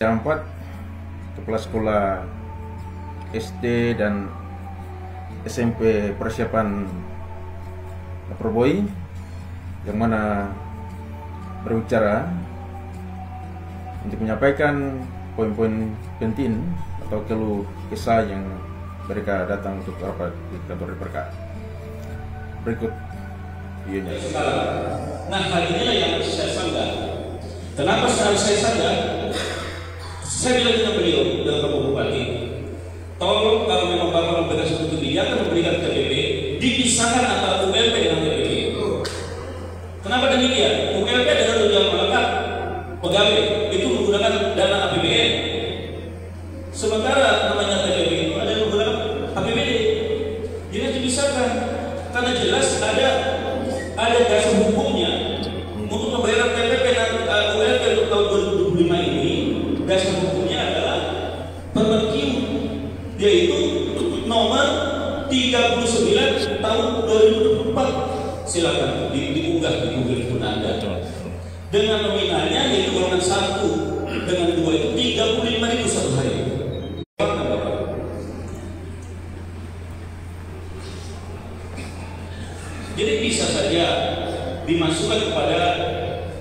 Yang 4 kepala sekolah SD dan SMP persiapan Proboy yang mana berbicara untuk menyampaikan poin-poin penting atau keluh kesah yang mereka datang untuk rapat di kantor DPRK. Berikut videonya. Nah, hal inilah yang harus saya sanggah. Kenapa harus saya sanggah? Saya bilang dengan beliau, dengan Bapak Bupati, tolong kalau memang Bapak memberikan suatu kebijakan memberikan TPP, dipisahkan antara ULP dengan TPP. Kenapa demikian? ULP dengan tunjangan melekat pegawai itu menggunakan dana APBN, sementara namanya TPP itu ada yang menggunakan APBD. Jadi dipisahkan karena jelas ada dasar hukumnya untuk membayar TPP dan ULP untuk tahun 2025 ini. Dasar hukumnya adalah Permenkyu, yaitu nomor 39 tahun 2024. Silakan diunggah di Google pun ada. Dengan nominalnya yaitu golongan 1 dengan 2 itu 35.000 satu hari. Jadi bisa saja dimasukkan kepada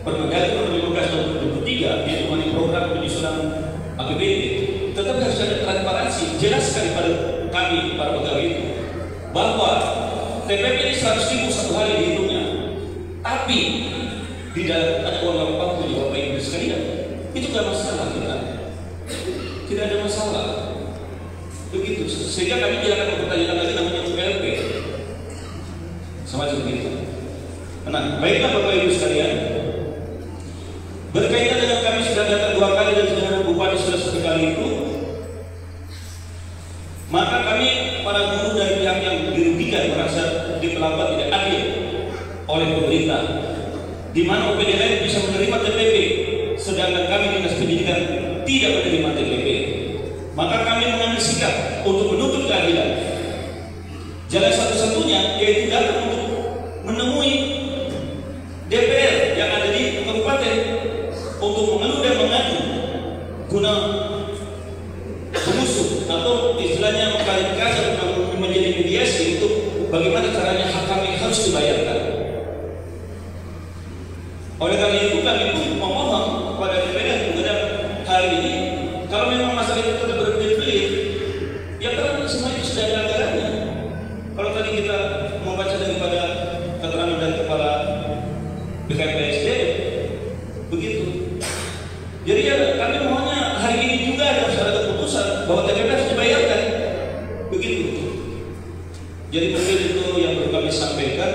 Permendagri nomor 15 tahun 2023 yaitu mengenai program penyusunan APBD. Tetapi harus ada transparansi, jelaskan kepada kami para pegawai itu bahwa TPP ini 100.000 satu hari dihitungnya, tapi di dalam ada uang waktu di Bapak Ibu sekalian, itu tidak masalah kita, tidak ada masalah. Begitu, sehingga kami tidak akan mempertanyakan lagi namanya ULP, semacam itu. Nah, baiklah Bapak Ibu sekalian, berkaitan dengan kami sudah datang 2 kali dan dengan Bupati sudah 1 kali itu, maka kami para guru dan pihak yang dirugikan merasa diperlakukan tidak adil oleh pemerintah, di mana OPD lain bisa menerima TPP, sedangkan kami dinas pendidikan tidak menerima TPP. Maka kami mengambil sikap untuk menuntut keadilan. Jalan satu-satunya yaitu datang untuk menemui DPR yang ada di kabupaten untuk mengeluh dan mengadu guna mengusut atau istilahnya mengklarifikasi atau menjadi mediasi untuk bagaimana caranya hak kami harus dibayarkan. Oleh karena itu kami pun memohon kepada DPR kepada hari ini, kalau memang masalah itu tetap berbelit-belit, ya karena semua itu sudah ada anggarannya. Kalau tadi kita membaca daripada keterangan dari kepala BKPSD, begitu. Jadi ya kami mohonnya hari ini juga harus ada keputusan bahwa TPP harus dibayarkan, begitu. Jadi mungkin itu yang perlu kami sampaikan.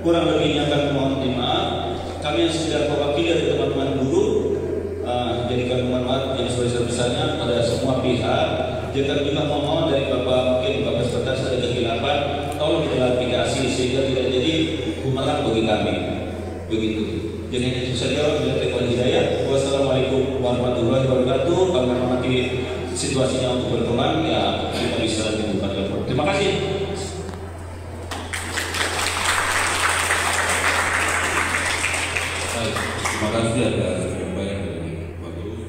Kurang lebihnya kami mohon maaf. Kami yang sekedar mewakili dari teman-teman guru, jadi kami mohon maaf yang sebesar-besarnya pada semua pihak. Jadi kami juga mohon dari Bapak, mungkin Bapak sekretaris ada kehilapan, tolong diklarifikasi sehingga tidak jadi bumerang bagi kami, begitu. Jadi itu saja. Wassalamualaikum warahmatullahi wabarakatuh. Kalau memang nanti situasinya untuk berkembang, ya kita bisa dibuka telepon. Terima kasih. Terima kasih ada penyampaian dari Pak Guru.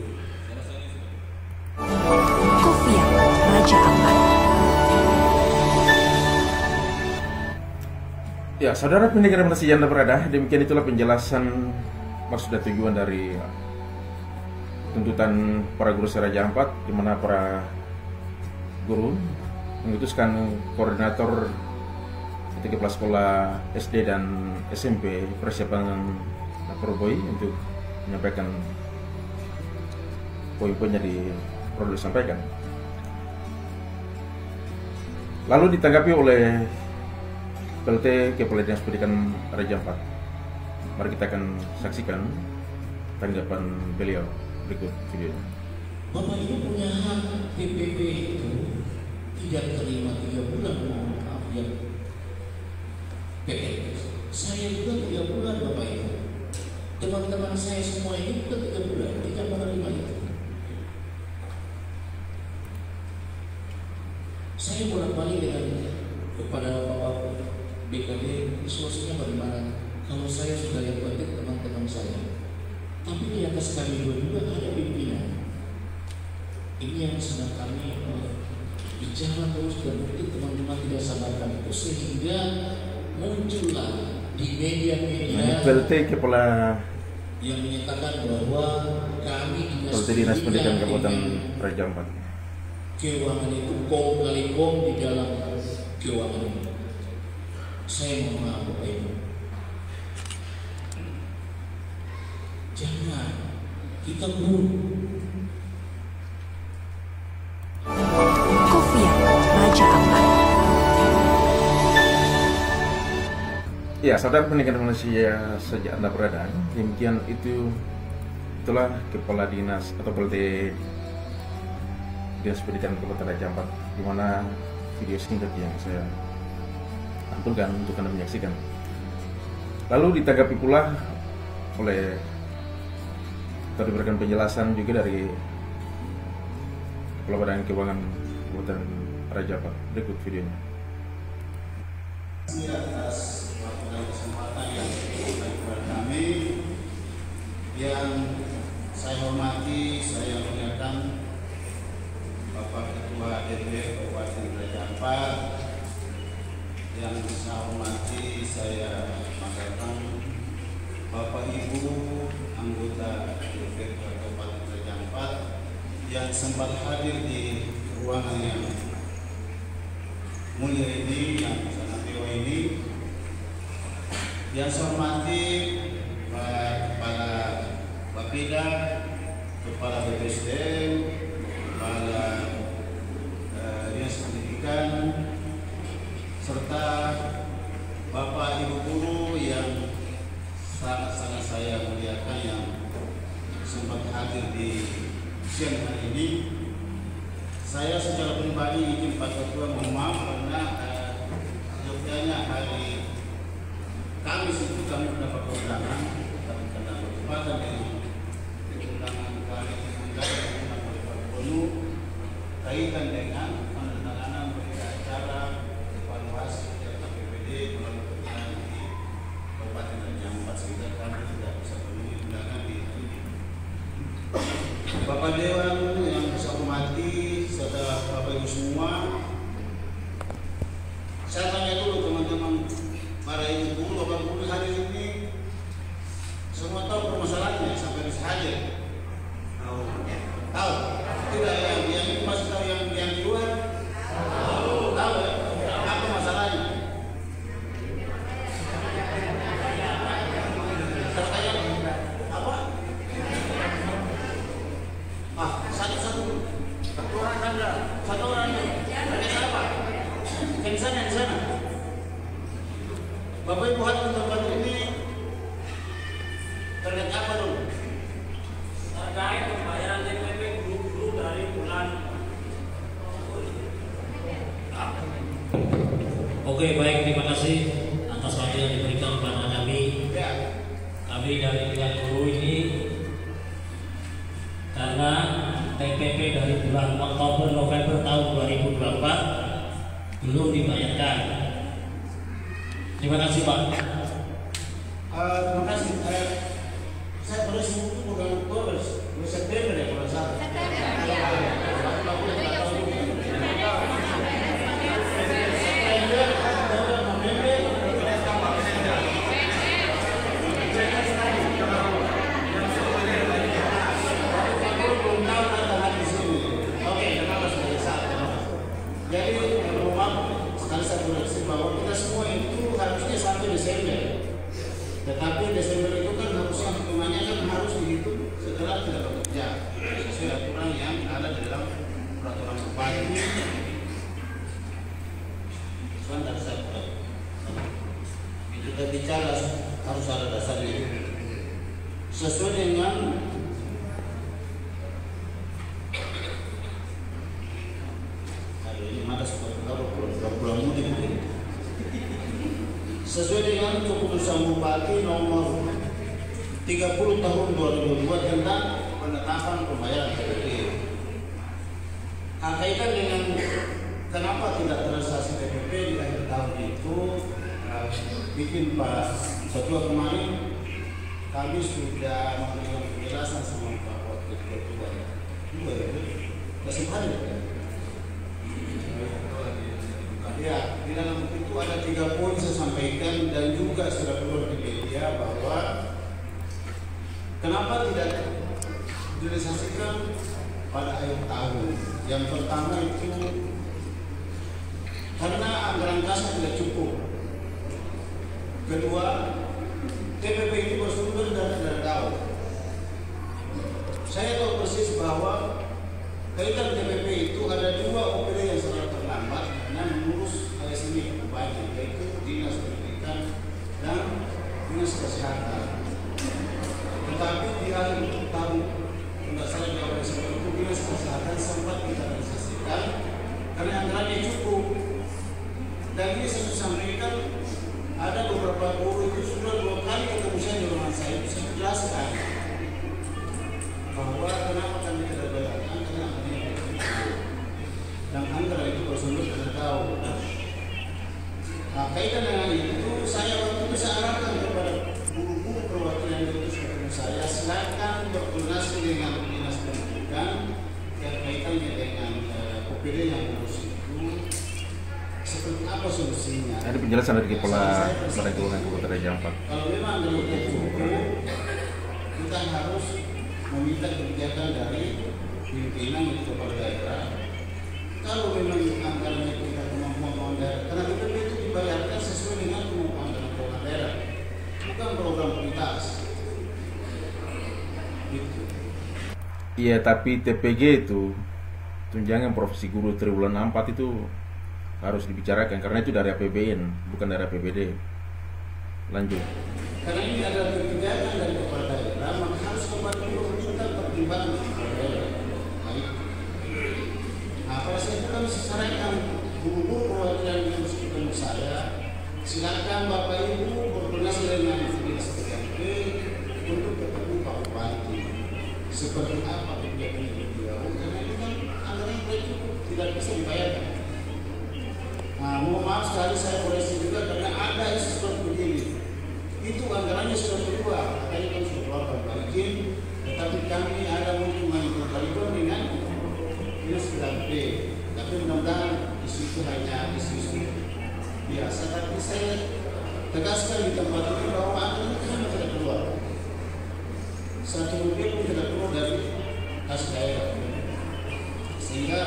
Kofia Raja Ampat. Ya, saudara pendengar yang masih Anda berada, demikian itulah penjelasan maksud dan tujuan dari tuntutan para guru Raja Ampat, di mana para guru mengutuskan koordinator ketika kepala sekolah SD dan SMP persiapan Proboy untuk menyampaikan poin-poinnya perlu disampaikan. Lalu ditanggapi oleh PLT Kepala Dinas Pendidikan Raja Ampat. Mari kita akan saksikan tanggapan beliau berikut videonya. Bapak Ibu punya hak TPP itu tidak terima 3 bulan, mohon maaf ya. PPP. Saya juga 3 bulan Bapak Ibu. Teman-teman saya semua ini juga 3 bulan tidak menerima itu. Saya bolak-balik dengan kepada Bapak BKD, solusinya bagaimana? Kalau saya sudah yang penting teman-teman saya, tapi di atas kami dua juga ada pimpinan. Ini yang sedang kami bicara terus dan mungkin teman-teman tidak sadarkan itu sehingga muncullah di media-media yang menyatakan bahwa kami Dinas Pendidikan Kabupaten Raja Ampat keuangan itu kong kali kong di dalam keuangan ini. Saya mohon maaf Bapak Ibu, jangan kita Kofia Raja Ampat. Ya, saudara pendidikan Malaysia sejak Anda berada, demikian itulah Kepala Dinas atau PLT Dinas Pendidikan Kabupaten Raja Ampat, di mana video singkat yang saya tampilkan untuk Anda menyaksikan. Lalu ditanggapi pula oleh atau diberikan penjelasan juga dari Kepala Badan Keuangan Kabupaten Raja Ampat. Berikut videonya. Atas kesempatan yang diberikan kepada kami, yang saya hormati, saya muliakan Bapak Ketua DPD Kabupaten Raja Ampat, yang saya hormati, saya banggakan Bapak Ibu anggota DPD Kabupaten Raja Ampat yang sempat hadir di ruangan yang mulia ini, yang sangat mewah ini. Yang saya hormati Kepala Bapeda, Kepala BPSDM, Kepala Dinas Pendidikan, serta Bapak Ibu guru yang sangat-sangat saya muliakan yang sempat hadir di siang hari ini. Saya secara pribadi ingin Pak Ketua mohon maaf karena seyogyanya hari Kamis itu kami mendapat undangan, kami karena bertepatan dengan undangan kami diundang oleh Pak Gubernur kaitan dengan penandatanganan berita acara evaluasi KPPD melalui kegiatan di Kabupaten Raja Ampat, sehingga kami tidak bisa memenuhi undangan di hari ini. Bapak Dewan yang saya hormati, serta Bapak Ibu semua, saya tanya dulu teman-teman para ibu guru, bapak guru hadir ini, semua tahu permasalahannya sampai bisa hadir? Tahu? Tidak yang ini masih tahu yang di luar? Tahu ya? Apa masalahnya? Terkait apa? Satu-satu. Satu orang anda, satu orang ini. Ada siapa? Di sana, di sana. Bapak Ibu hadir tempat ini terkait apa dulu? Terkait pembayaran TPP guru-guru dari bulan. Oke, baik, terima kasih atas waktu yang diberikan kepada kami. Kami dari pihak guru ini karena TPP dari bulan Oktober November tahun 2024 belum dibayarkan. Terima kasih Pak. Terima kasih. Saya baru itu bukan Oktober, September ya kalau salah. Jadi sekali saya koreksi bahwa kita semua itu harusnya sampai Desember. Tetapi Desember itu kan harusnya hitungannya kan harus dihitung setelah tidak bekerja sesuai aturan yang ada di dalam peraturan bupati. Sebentar saya itu kita bicara harus ada dasarnya sesuai dengan sesuai dengan keputusan Bupati nomor 30 tahun 2002 tentang penetapan pembayaran TPP. Kaitan dengan kenapa tidak terrealisasi TPP di akhir tahun itu, bikin Pak Ketua kemarin kami sudah memberikan penjelasan sama Pak Wakil Ketua. Kasih hari. Ya, di dalam itu ada 3 poin saya sampaikan dan juga sudah keluar di media bahwa kenapa tidak direalisasikan pada akhir tahun. Yang pertama itu karena anggaran kas tidak cukup. Kedua, TPP itu bersumber dari DAO. Saya tahu persis bahwa kaitan TPP itu ada 2 OPD yang sangat terlambat karena mengurus ASN banyak, yaitu Dinas Pendidikan dan Dinas Kesehatan. Tetapi di akhir tahun, tidak salah di awal sebelum itu Dinas Kesehatan sempat kita realisasikan karena anggarannya cukup. Dan ini saya sampaikan ada beberapa guru itu sudah 2 kali ketemu saya di rumah saya bisa menjelaskan bahwa kenapa kami tidak bayarkan karena anggarannya cukup dan anggaran itu bersumber dari DAO. Nah, kaitan dengan itu saya waktu itu saya arahkan kepada guru-guru perwakilan yang itu ketemu saya, silakan berkoordinasi dengan Dinas Pendidikan yang kaitannya dengan OPD yang mengurus itu. Seperti apa solusinya? Ada penjelasan dari Kepala Balai Keuangan Kabupaten Raja Ampat. Kalau memang anggarannya cukup, kita harus meminta kebijakan dari pimpinan dan kepala daerah. Kalau memang anggarannya tidak kemampuan daerah, karena BPP itu dibayarkan sesuai dengan kemampuan dan keuangan daerah, bukan program prioritas. Gitu. Iya, tapi TPG itu tunjangan profesi guru triwulan 4 itu harus dibicarakan karena itu dari APBN bukan dari APBD. Lanjut. Karena ini adalah kebijakan dari kepala daerah, maka harus kepada meminta pertimbangan kepala daerah. Baik. Nah, pada saat itu kami sarankan guru-guru perwakilan yang ketemu saya, silakan Bapak Ibu berkoordinasi dengan Dinas PDAP untuk ketemu Pak Bupati. Seperti apa kebijakan ini beliau? Karena ini kan anggaran tidak bisa dibayarkan. Nah, mohon maaf sekali saya koreksi juga karena ada isu seperti begini. Itu anggarannya sudah keluar, makanya kami sudah keluarkan izin, tetapi kami ada mungkin manipulasi dengan Dinas PDAP. Tapi mudah-mudahan isu itu hanya isu biasa. Tapi saya tegaskan di tempat ini bahwa anggaran itu hanya tidak keluar. Rp1 pun tidak keluar dari kas daerah. Sehingga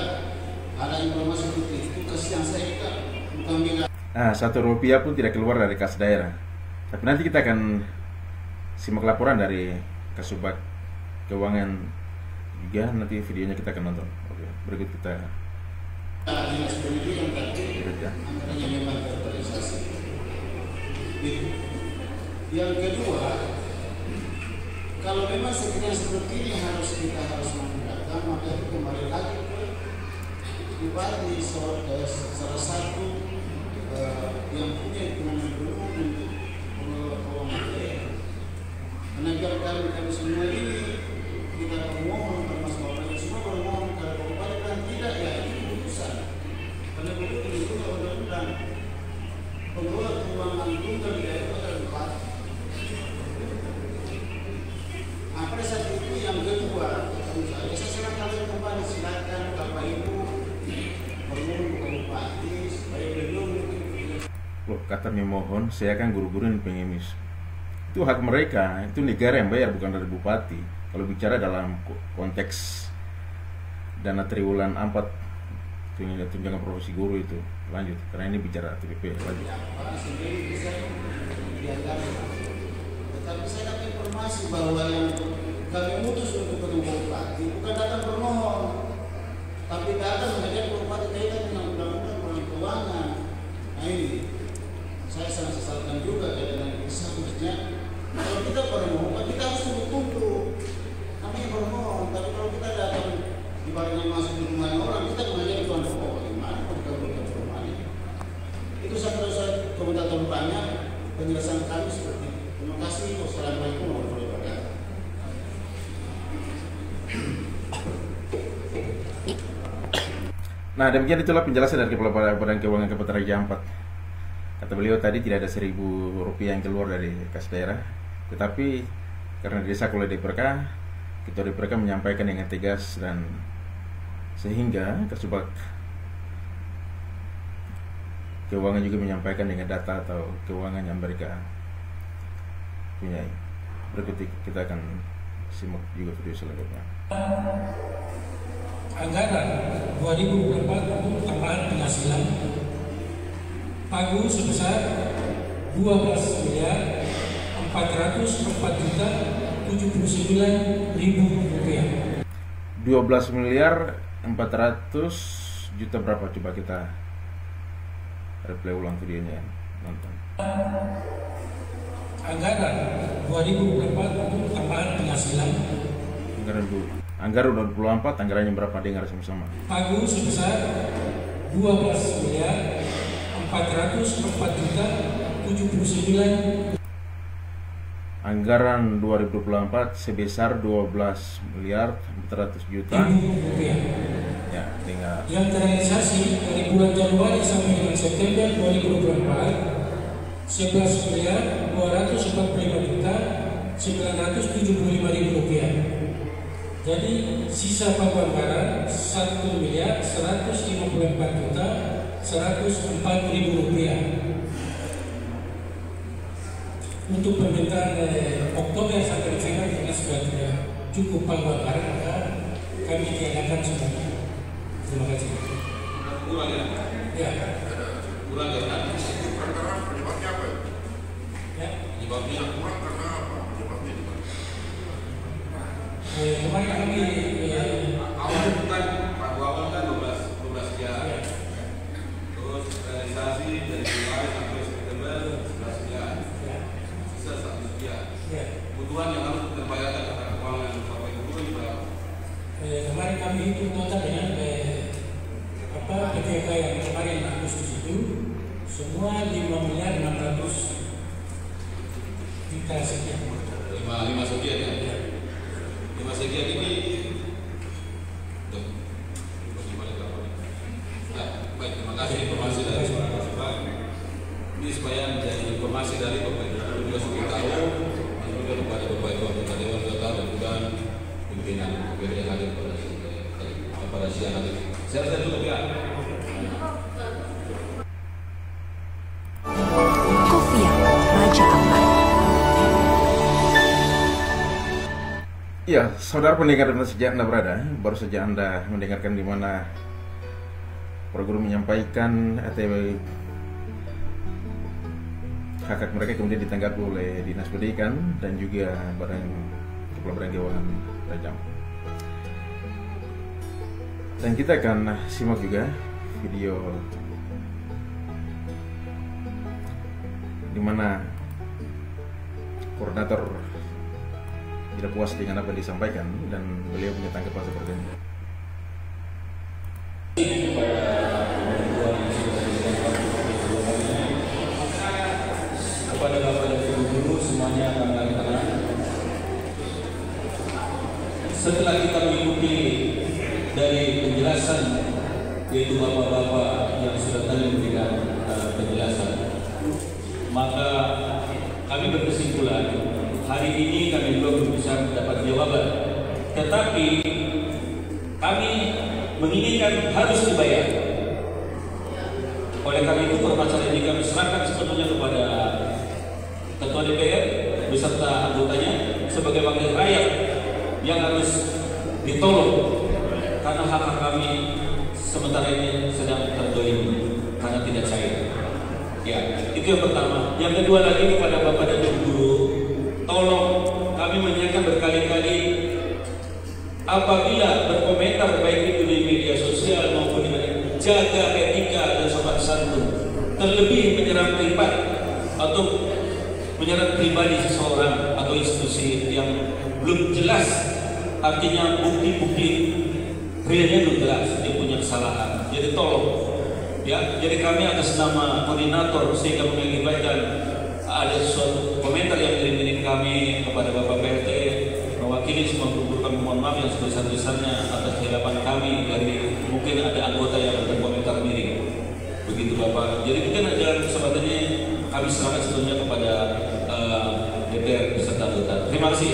ada informasi itu kasihan saya juga bukan bila. Nah, Rp1 pun tidak keluar dari kas daerah. Tapi nanti kita akan simak laporan dari Kasubag Keuangan juga, nanti videonya kita akan nonton. Oke, berikut kita. Dinas Pendidikan tadi anggarannya memang terrealisasi. Yang kedua, kalau memang sekiranya seperti ini kita harus menggunakan, maka itu kembali lagi ke Bupati salah satu yang punya kewenangan penuh untuk keuangan daerah. Karena biar kami semua ini kita bermohon termasuk Bapak semua bermohon kepada Bupati dan tidak ya ini keputusan. Karena begitu itu undang-undang pengelola keuangan tunggal di daerah adalah Bupati. Nah, pada saat itu yang kedua, saya serahkan kalian kembali, silakan Bapak Ibu bermohon ke Bupati supaya beliau Loh, kata memohon, saya kan guru-guru yang pengemis. Itu hak mereka, itu negara yang bayar bukan dari bupati. Kalau bicara dalam konteks dana triwulan 4 tunjangan profesi guru itu, lanjut. Karena ini bicara TPP, lanjut. sendiri bisa diantarkan. Tetapi saya dapat informasi bahwa yang kami utus untuk ketemu Bupati bukan datang bermohon, tapi datang mengajak Bupati kaitan dengan undang-undang keuangan. Nah ini saya sangat sesalkan juga dengan seharusnya kalau kita bermohon kita harus tunduk-tunduk. Kami bermohon, tapi kalau kita datang ibaratnya masuk di rumah orang, kita mengajak tuan rumah bagaimana kalau kita bermohon ini. Itu saya komentar banyak penjelasan kami seperti itu. Terima kasih. Wassalamualaikum warahmatullahi wabarakatuh. Nah, demikian itulah penjelasan dari Kepala Badan Keuangan Kabupaten Raja Ampat. Kata beliau tadi tidak ada Rp1.000 yang keluar dari kas daerah, tetapi karena didesak oleh DPRK, Ketua DPRK menyampaikan dengan tegas dan sehingga Kasubag Keuangan juga menyampaikan dengan data atau keuangan yang mereka punya. Berikut kita akan simak juga video selanjutnya. Anggaran 2024 untuk tambahan penghasilan Pagu sebesar 12.404.079.000 rupiah. 12.400.000.000 berapa? Coba kita replay ulang videonya, nonton. Anggaran 2024 untuk tambahan penghasilan Anggaran 2024 anggarannya berapa? Dengar sama-sama. Pagu sebesar 12.404.079. Anggaran 2024 sebesar 12.400.000.000 rupiah. Ya, dengar. Yang terrealisasi dari bulan Januari sampai dengan September 2024 11.245.975.000 rupiah. Jadi sisa pagu anggaran 1.154.104.000 rupiah. Untuk permintaan Oktober sampai Desember ini sudah tidak cukup pagu anggaran, maka kami tiadakan semuanya. Terima kasih. Kurang ya? Ya. Kurang karena Penyebabnya apa? Ya. penyebabnya Kurang karena apa? Penyebabnya di mana? Kemarin kami awal kan Pak Wawan kan 12 sekian. ya. Terus realisasi dari Januari sampai September 11 sekian. Ya. Sisa 1 sekian. Ya. Kebutuhan yang harus terbayarkan kepada keuangan sampai kebutuhan berapa? Kemarin kami hitung total dengan PKK yang kemarin Agustus itu semua 5.600.000.000 sekian. 5 sekian ya. 5 sekian ini baik, terima kasih informasi dari Pak Kasubag. Ini supaya menjadi informasi dari Bapak Ibu juga supaya tahu, dan juga kepada Bapak Ibu anggota Dewan Total dan juga pimpinan DPR yang hadir pada siang hari ini. Saya rasa cukup ya. Kofia Raja Ampat. Ya, saudara pendengar dan sejak Anda berada, baru saja Anda mendengarkan di mana para guru menyampaikan hak-hak mereka kemudian ditanggapi oleh Dinas Pendidikan dan juga Kepala Badan Keuangan Raja Ampat. Dan kita akan simak juga video di mana koordinator tidak puas dengan apa yang disampaikan dan beliau punya tanggapan seperti ini. Kepada Bapak dan Ibu guru semuanya kami tenang. Setelah kita mengikuti dari penjelasan yaitu bapak-bapak yang sudah tadi memberikan penjelasan, maka kami berkesimpulan hari ini kami belum bisa mendapat jawaban, tetapi kami menginginkan harus dibayar. Oleh karena itu permasalahan ini kami serahkan sepenuhnya kepada Ketua DPR beserta anggotanya sebagai wakil rakyat yang harus ditolong karena hak kami sementara ini sedang terdolim karena tidak cair. Ya, itu yang pertama. Yang kedua lagi kepada Bapak dan Ibu guru, tolong kami mengingatkan berkali-kali apabila berkomentar baik itu di media sosial maupun di mana, jaga etika dan sopan santun. Terlebih menyerang pribadi atau menyerang pribadi seseorang atau institusi yang belum jelas, artinya bukti-bukti realnya belum jelas, dia punya kesalahan. Jadi tolong, ya. Jadi kami atas nama koordinator sehingga mengakibatkan ada suatu komentar yang dikirim kami kepada Bapak PRT mewakili semua guru kami, mohon maaf yang sebesar-besarnya atas kehilafan kami dari mungkin ada anggota yang berkomentar miring. Begitu Bapak. Jadi mungkin dalam kesempatan ini kami serahkan sepenuhnya kepada DPR beserta anggota. Terima kasih.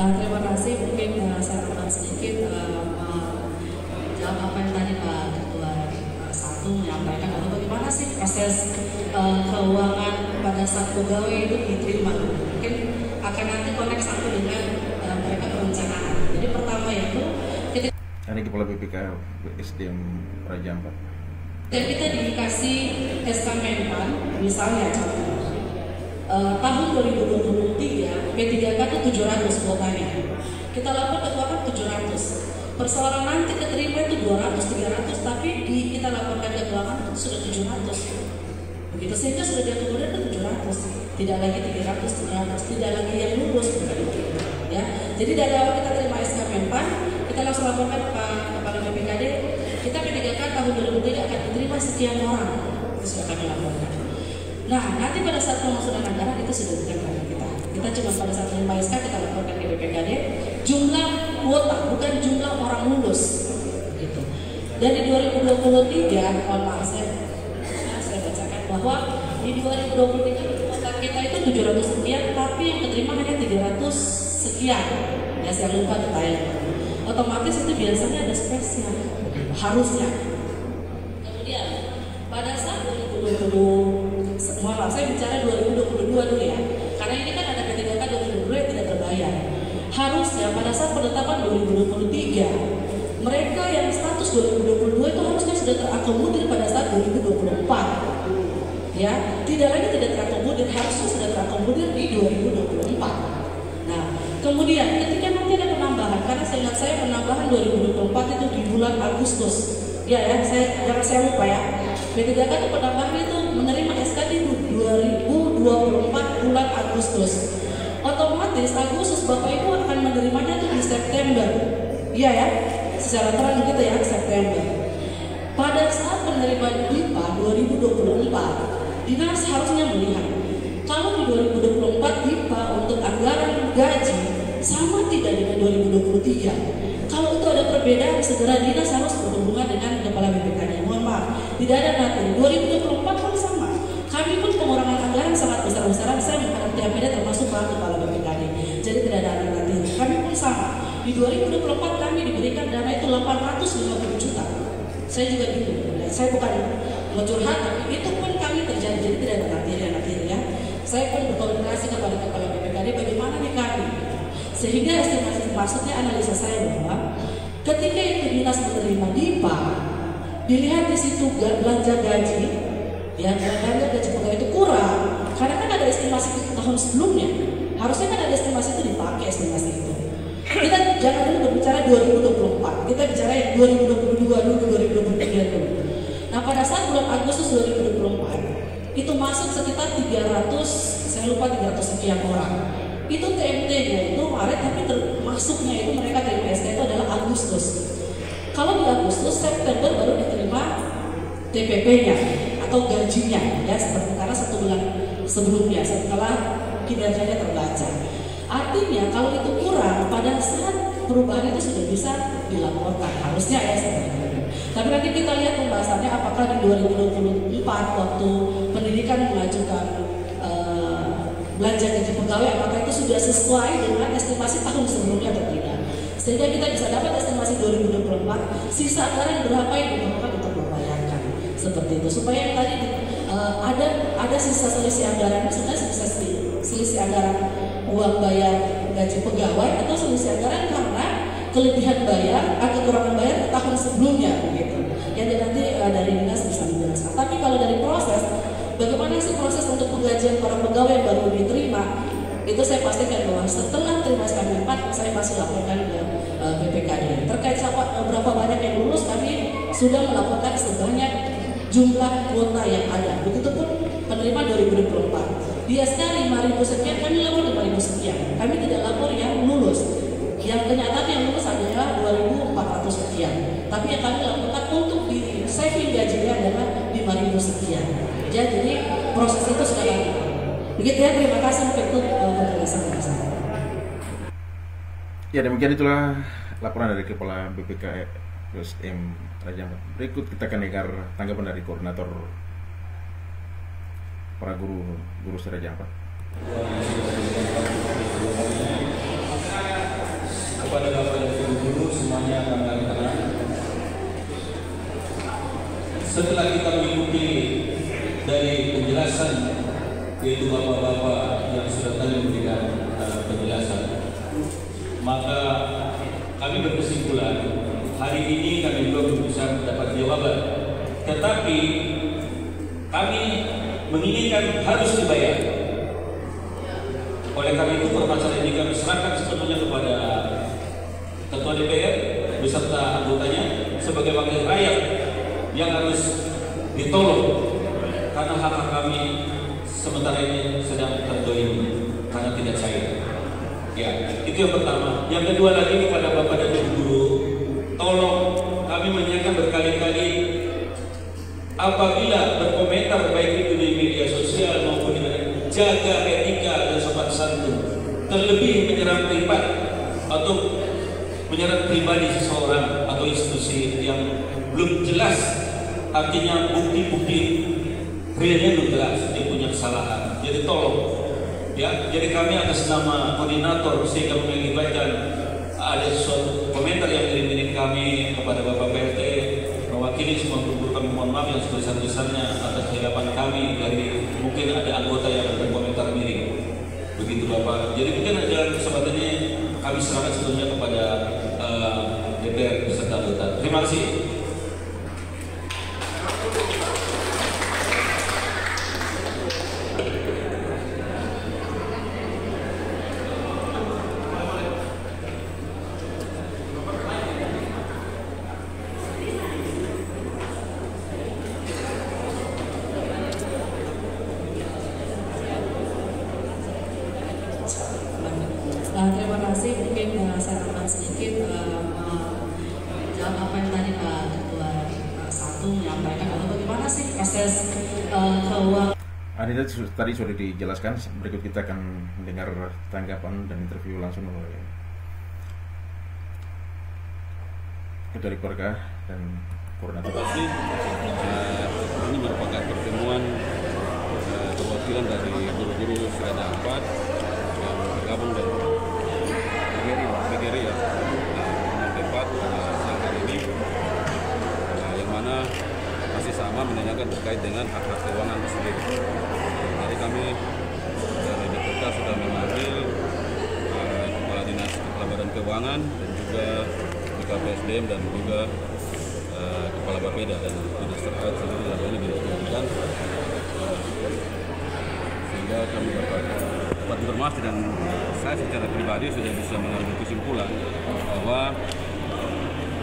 Terima kasih. Mungkin saya tambah sedikit jawab apa yang tadi Pak Ketua Satu menyampaikan bahwa bagaimana sih proses keuangan pada saat pegawai itu diterima. Mungkin akan nanti konek satu dengan mereka perencanaan. Jadi pertama itu ketika ini Kepala BPK SDM Raja Ampat. Dan kita dikasih SK Menpan, misalnya contoh tahun 2023 P3K itu 700 kuotanya. Kita lapor ke keuangan 700. Persoalan nanti keterima itu 200, 300, tapi kita laporkan ke keuangan itu sudah 700. Begitu sehingga sudah diakomodir ke 700, tidak lagi 300, 300, tidak lagi yang lulus begitu. Ya, jadi dari awal kita terima SK Menpan, kita langsung laporkan kepada BPKD, kita P3K tahun 2023 akan diterima sekian orang, itu sudah kami laporkan. Nah, nanti pada saat pemasukan anggaran itu sudah bukan pada kita. Kita cuma pada saat terima SK kita laporkan ke BPKD jumlah kuota, bukan jumlah orang lulus. Gitu. Dan di 2023, mohon maaf saya bacakan bahwa di 2023 kuota kita itu 700 sekian, tapi yang keterima hanya 300 sekian. Ya saya lupa detailnya. Otomatis itu biasanya ada spesial, harusnya. Kemudian pada saat 2020, maaf saya bicara 2022 dulu ya, karena ini kan ada P3K 2022 yang tidak terbayar. Harusnya pada saat penetapan 2023, mereka yang status 2022 itu harusnya sudah terakomodir pada saat 2024. Ya, tidak lagi tidak terakomodir, harusnya sudah terakomodir di 2024. Nah, kemudian ketika nanti ada penambahan, karena saya ingat saya penambahan 2024 itu di bulan Agustus. Ya, jangan saya lupa ya. P3K itu penambahan itu menerima SK di 2024 bulan Agustus. Otomatis Agustus Bapak Ibu akan menerimanya itu di September. Iya ya, secara terang gitu ya, September. Pada saat penerimaan DIPA 2024, Dinas harusnya melihat kalau di 2024 DIPA untuk anggaran gaji sama tidak dengan 2023. Kalau itu ada perbedaan, segera Dinas harus berhubungan dengan Kepala BPK-nya. Mohon maaf, tidak ada nanti. 2024 pun sama. Kami pun pengurangan anggaran sangat besar-besaran. Saya mengharap tiap beda termasuk Pak Kepala BPKD. Jadi tidak ada nanti. Kami pun sama. Di 2024 kami diberikan dana itu 850 juta. Saya juga gitu. Saya bukan curhat, tapi itu pun kami terjadi. Jadi tidak ada nanti ya. Saya pun berkoordinasi kepada Kepala BPKD bagaimana nih kami. Sehingga estimasi maksudnya analisa saya bahwa ketika itu Dinas menerima DIPA, dilihat di situ belanja gaji, ya belanja gaji pegawai itu kurang, karena kan ada estimasi tahun sebelumnya, harusnya kan ada estimasi itu dipakai estimasi itu. Kita jangan dulu berbicara 2024, kita bicara yang 2022 dulu, 2023 dulu. Nah pada saat bulan Agustus 2024 itu masuk sekitar 300, saya lupa 300 sekian orang. Itu TMT-nya itu Maret, tapi termasuknya itu mereka terima SK itu adalah Agustus. Kalau di Agustus, September baru diterima TPP-nya atau gajinya, ya seperti karena 1 bulan sebelumnya setelah kinerjanya terbaca. Artinya kalau itu kurang, pada saat perubahan itu sudah bisa dilaporkan, harusnya ya seperti itu. Tapi nanti kita lihat pembahasannya apakah di 2024 waktu pendidikan mengajukan belanja gaji pegawai, apakah itu sudah sesuai dengan estimasi tahun sebelumnya atau tidak, sehingga kita bisa dapat estimasi 2024 sisa anggaran berapa yang diperlukan untuk membayarkan seperti itu, supaya yang tadi ada sisa selisih anggaran, sebenarnya sisa selisih anggaran uang bayar gaji pegawai atau selisih anggaran karena kelebihan bayar atau kekurangan bayar di tahun sebelumnya begitu. Yang nanti dari dinas bisa menjelaskan. Tapi kalau dari proses, bagaimana sih proses untuk penggajian para pegawai yang baru diterima? Itu saya pastikan bahwa setelah terima SK 4 saya pasti laporkan ke BPKD. Terkait berapa banyak yang lulus, kami sudah melaporkan sebanyak jumlah kuota yang ada. Begitupun penerima 2024. Di SK 5.000 sekian, kami lapor 5.000 sekian. Kami tidak lapor yang lulus. Yang kenyataan yang lulus adalah 2.400 sekian. Tapi yang kami lakukan untuk di saving gajinya adalah 5.000 sekian. Jadi proses itu sudah lama. Begitu ya, terima kasih untuk penjelasan saya. Ya demikian itulah laporan dari Kepala BPK SDM Raja Ampat. Berikut kita akan dengar tanggapan dari koordinator para guru Raja Ampat. kepada Bapak dan Ibu guru semuanya kami kenal. Setelah kita mengikuti dari penjelasan yaitu bapak-bapak yang sudah tadi memberikan penjelasan, maka kami berkesimpulan hari ini kami belum bisa mendapat jawaban, tetapi kami menginginkan harus dibayar. Oleh karena itu permasalahan ini kami serahkan sepenuhnya kepada Ketua DPR beserta anggotanya sebagai wakil rakyat yang harus ditolong karena hak-hak kami sementara ini sedang terdoyong karena tidak cair. Ya, itu yang pertama. Yang kedua lagi kepada Bapak dan Ibu guru, tolong kami mengingatkan berkali-kali apabila berkomentar baik itu di media sosial maupun di mana, jaga etika dan sopan santun. Terlebih menyerang privat atau menyerang pribadi seseorang atau institusi yang belum jelas, artinya bukti-bukti realnya belum jelas, dia punya kesalahan. Jadi tolong, ya. Jadi kami atas nama koordinator sehingga mengakibatkan ada suatu komentar yang miring-miring kami kepada Bapak PRT, mewakili semua guru kami mohon maaf yang sebesar-besarnya atas kehilafan kami dari mungkin ada anggota yang berkomentar miring. Begitu Bapak. Jadi mungkin dalam kesempatan ini kami serahkan sepenuhnya kepada DPR beserta anggota. Terima kasih. Terima kasih. Mungkin saya akan sedikit jawab apa yang tadi Pak Ketua satu menyampaikan atau bagaimana sih proses keuangan. Tadi sudah dijelaskan. Berikut kita akan mendengar tanggapan dan interview langsung oleh Ketua Keluarga dan Koordinator. Ini merupakan pertemuan perwakilan dari guru-guru Raja Ampat yang bergabung dari PGRI ya, debat pada siang hari ini, yang mana masih sama menanyakan terkait dengan hak-hak keuangan tersebut. Jadi kami dari DPK sudah memanggil Kepala Dinas Kepala Badan Keuangan dan juga BKPSDM dan juga Kepala Bapeda dan dinas terkait seluruh yang ini dilakukan, sehingga kami dapat informasi dan saya secara pribadi sudah bisa mengambil kesimpulan bahwa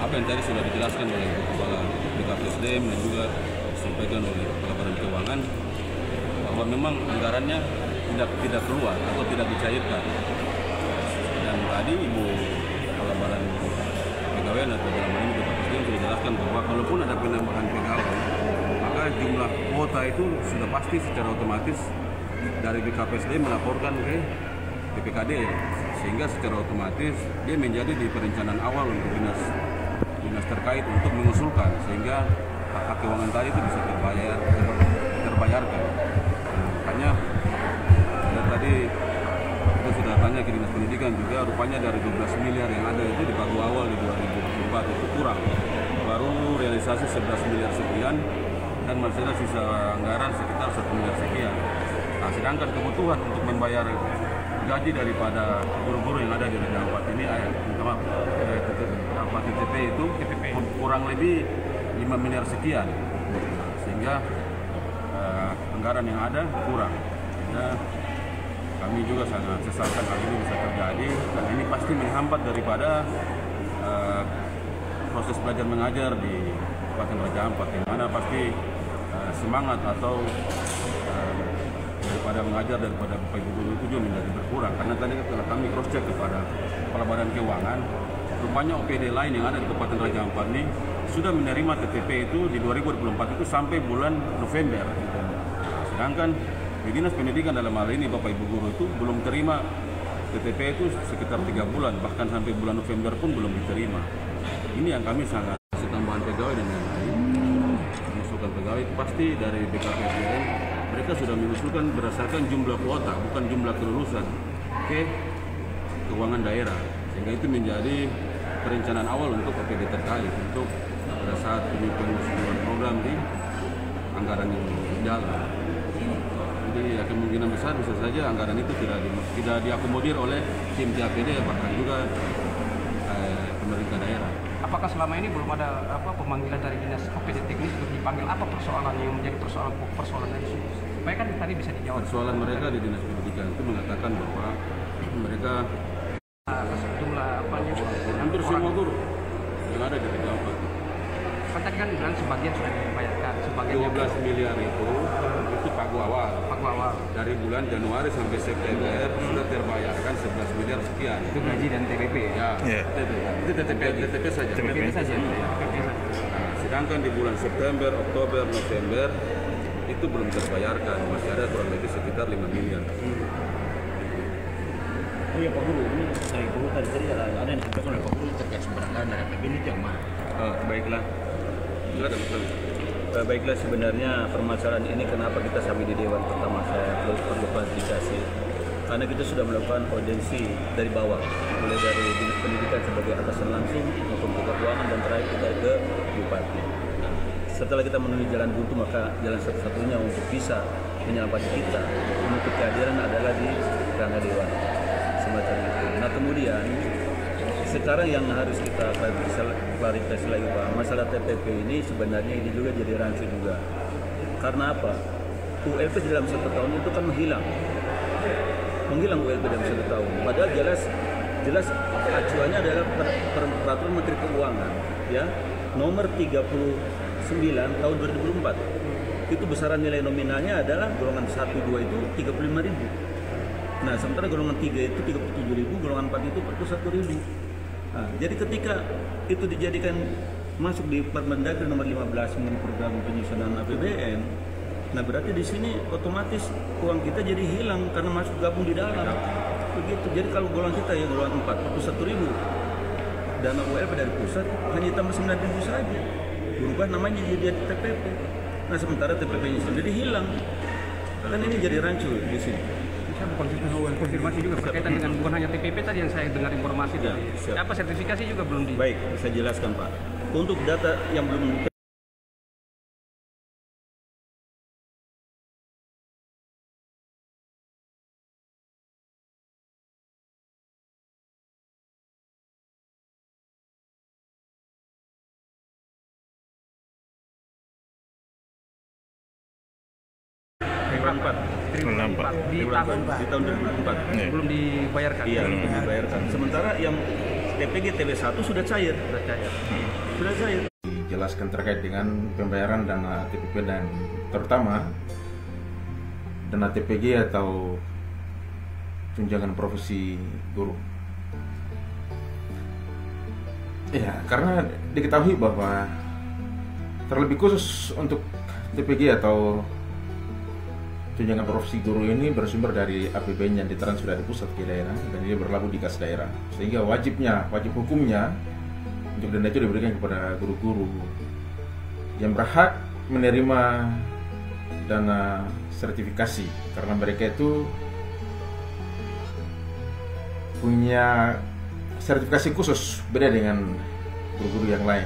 apa yang tadi sudah dijelaskan oleh Kepala BKPSDM dan juga disampaikan oleh Kepala Badan Keuangan bahwa memang anggarannya tidak keluar atau tidak dicairkan. Dan tadi Ibu Kepala Badan Pegawai atau dalam ini BKPSDM sudah dijelaskan bahwa kalaupun ada penambahan pegawai, maka jumlah kuota itu sudah pasti secara otomatis dari BKPSDM melaporkan ke BPKD, sehingga secara otomatis dia menjadi di perencanaan awal untuk dinas terkait untuk mengusulkan sehingga hak keuangan tadi itu bisa terbayarkan. Makanya tadi kita sudah tanya ke Dinas Pendidikan juga, rupanya dari 12 miliar yang ada itu di baru awal di 2024 itu kurang, baru realisasi 11 miliar sekian dan masih ada sisa anggaran sekitar 1 miliar sekian. Nah, sedangkan kebutuhan untuk membayar gaji daripada guru-guru yang ada di Raja Ampat ini, TTP itu kurang lebih 5 miliar sekian, sehingga anggaran yang ada kurang. Nah, kami juga sangat sesalkan hal ini bisa terjadi, dan ini pasti menghambat daripada proses belajar mengajar di Kabupaten Raja Ampat, yang mana pasti semangat atau daripada mengajar daripada Bapak Ibu guru itu juga menjadi berkurang. Karena tadi setelah kami cross check kepada Kepala Badan Keuangan, rupanya OPD lain yang ada di Kabupaten Raja Ampat ini sudah menerima TTP itu di 2024 itu sampai bulan November. Sedangkan di Dinas Pendidikan dalam hal ini Bapak Ibu guru itu belum terima TTP itu sekitar 3 bulan, bahkan sampai bulan November pun belum diterima. Ini yang kami sangat tambahan pegawai dan lain-lain. Mengusulkan pegawai pasti dari BKPSDM, mereka sudah mengusulkan berdasarkan jumlah kuota, bukan jumlah kelulusan ke keuangan daerah. Sehingga itu menjadi perencanaan awal untuk OPD terkait untuk pada saat penyusunan program di anggaran yang jalan. Jadi ya, kemungkinan besar bisa saja anggaran itu tidak diakomodir oleh tim TAPD, bahkan juga pemerintah daerah. Apakah selama ini belum ada pemanggilan dari dinas OPD teknis untuk dipanggil apa persoalan yang menjadi persoalan dari sini? Supaya kan tadi bisa dijawab. Persoalan mereka di dinas pendidikan itu mengatakan bahwa mereka jumlah hampir semua guru yang ada di Raja Ampat. Kan tadi kan bilang sebagian sudah dibayarkan, sebagian 12 miliar itu pagu awal. Dari bulan Januari sampai September sudah terbayarkan 11 miliar sekian. Itu gaji dan TPP ya? Itu TPP saja. Nah, sedangkan di bulan September, Oktober, November itu belum terbayarkan, masih ada kurang lebih sekitar 5 miliar. Oh iya Pak Guru, ini dari Guru tadi ada yang disampaikan oleh Pak Guru terkait sumber anggaran dari APBN itu yang mana? Baiklah. Baiklah, sebenarnya permasalahan ini kenapa kita sampai di Dewan pertama saya perlu klarifikasi. Karena kita sudah melakukan audiensi dari bawah, mulai dari dinas pendidikan sebagai atasan langsung maupun ke keuangan dan terakhir kita ke bupati. Setelah kita menuju jalan buntu, maka jalan satu-satunya untuk bisa menyelamatkan kita menuntut kehadiran adalah di ranah dewan semacam itu. Nah kemudian sekarang yang harus kita klarifikasi lagi Pak, masalah TPP ini sebenarnya ini juga jadi rancu juga. Karena apa? ULP dalam 1 tahun itu kan menghilang ULP dalam 1 tahun. Padahal jelas acuannya adalah peraturan Menteri Keuangan ya nomor 39 tahun 2004. Itu besaran nilai nominalnya adalah golongan 1, 2 itu 35.000. Nah, sementara golongan 3 itu 37.000, golongan 4 itu 41.000. Nah, jadi ketika itu dijadikan masuk di Permendagri nomor 15 mengenai program penyusunan APBN, nah berarti di sini otomatis uang kita jadi hilang karena masuk gabung di dalam. Begitu. Jadi kalau golongan kita ya golongan 4 41.000, dana ULP dari pusat hanya tambah 9.000 saja. Berubah namanya jadi TPP. Nah sementara TPP-nya sendiri hilang. Kan ini jadi rancu di sini. Saya konfirmasi juga berkaitan dengan bukan hanya TPP tadi yang saya dengar informasi tadi. Apa sertifikasi juga belum di. Baik, bisa jelaskan Pak. Untuk data yang belum di tahun 2004 belum dibayarkan. Iya, belum dibayarkan. Sementara yang TPG TB1 sudah cair. Sudah cair. Dijelaskan terkait dengan pembayaran dana TPP dan terutama dana TPG atau tunjangan profesi guru. Ya, karena diketahui bahwa terlebih khusus untuk TPG atau tunjangan profesi guru ini bersumber dari APBN yang ditransfer dari pusat ke daerah dan dia berlabuh di kas daerah, sehingga wajib hukumnya untuk dana itu diberikan kepada guru-guru yang berhak menerima dana sertifikasi karena mereka itu punya sertifikasi khusus beda dengan guru-guru yang lain,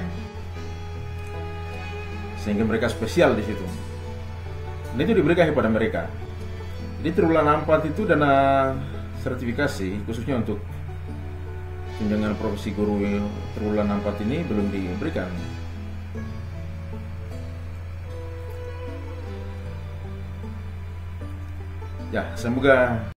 sehingga mereka spesial di situ. Dan itu diberikan kepada mereka. Jadi triwulan 4 itu dana sertifikasi khususnya untuk tunjangan profesi guru triwulan 4 ini belum diberikan. Ya, semoga